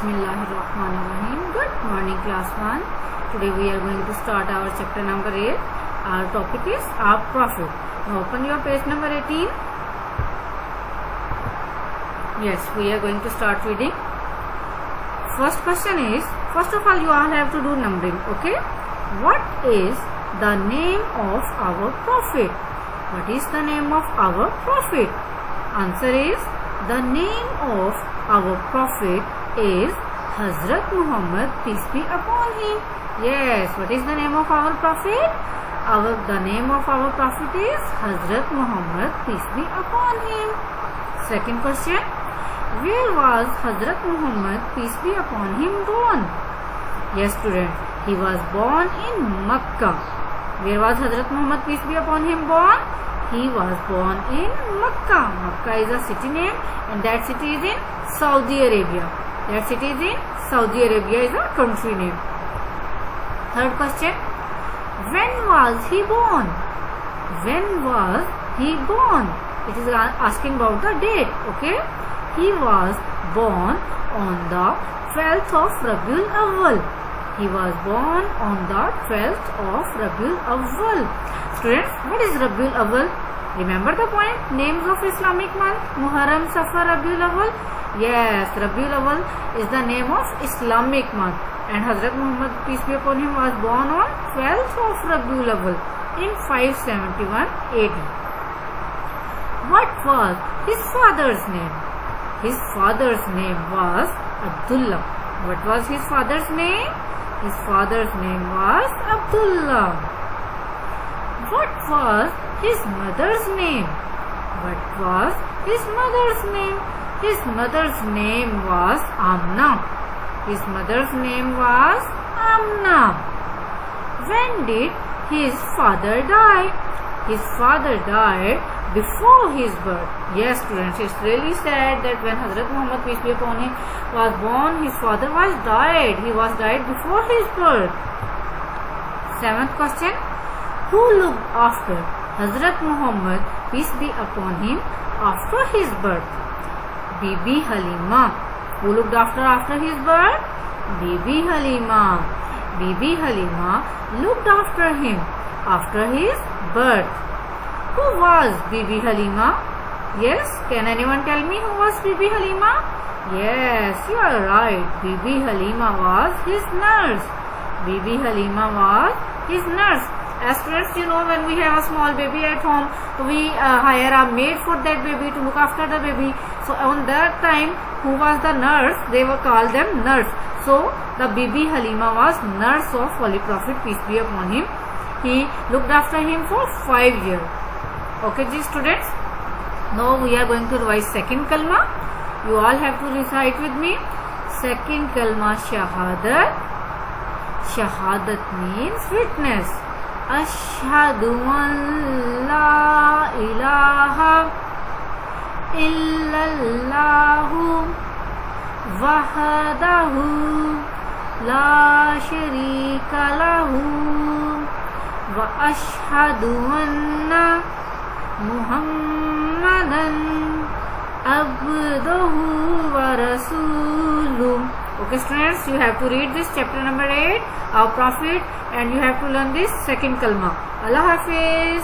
Bismillahirrahmanirrahim. Good morning class 1. Today we are going to start our chapter number 8. Our topic is our profit. Now open your page number 18. Yes, we are going to start reading. First question is, first of all you all have to do numbering, okay? What is the name of our prophet? What is the name of our prophet? Answer is, the name of our prophet is Hazrat Muhammad, peace be upon him. Yes, what is the name of our prophet? The name of our prophet is Hazrat Muhammad, peace be upon him. Second question, where was Hazrat Muhammad, peace be upon him, born? Yes student, he was born in Makkah. Where was Hazrat Muhammad, peace be upon him, born? He was born in Makkah. Makkah is a city name and that city is in Saudi Arabia. That city is in Saudi Arabia is a country name. Third question, when was he born? When was he born? It is asking about the date, okay? He was born on the 12th of Rabiul Awwal. He was born on the 12th of Rabiul Awwal. Students, what is Rabiul Awwal? Remember the point? Names of Islamic month, Muharram, Safar, Rabiul Awwal. Yes, Rabiul Awwal is the name of Islamic month. And Hazrat Muhammad, peace be upon him, was born on 12th of Rabiul Awwal in 571 AD. What was his father's name? His father's name was Abdullah. What was his father's name? His father's name was Abdullah. What was his mother's name? What was his mother's name? His mother's name was Amna. His mother's name was Amna. When did his father die? His father died before his birth. Yes students, it's really sad that when Hazrat Muhammad, peace be upon him, was born, his father was died. He was died before his birth. Seventh question, who looked after Hazrat Muhammad, peace be upon him, after his birth? Bibi Halima. Who looked after his birth? Bibi Halima. Bibi Halima looked after him after his birth. Who was Bibi Halima? Yes, can anyone tell me who was Bibi Halima? Yes, you are right. Bibi Halima was his nurse. Bibi Halima was his nurse. As students, you know, when we have a small baby at home, we hire a maid for that baby to look after the baby. So on that time, who was the nurse? They were called them nurse. So the Bibi Halima was nurse of Holy Prophet, peace be upon him. He looked after him for 5 years. Okay, ji students. Now we are going to revise second kalma. You all have to recite with me. Second kalma, shahadat. Shahadat means witness. Ashhadu an la ilaha illallahu wahdahu la sharika lahu wa ashhadu anna Muhammadan abduhu wa rasuluh. Okay students, you have to read this chapter number 8, our prophet, and you have to learn this second kalma. Allah Hafiz.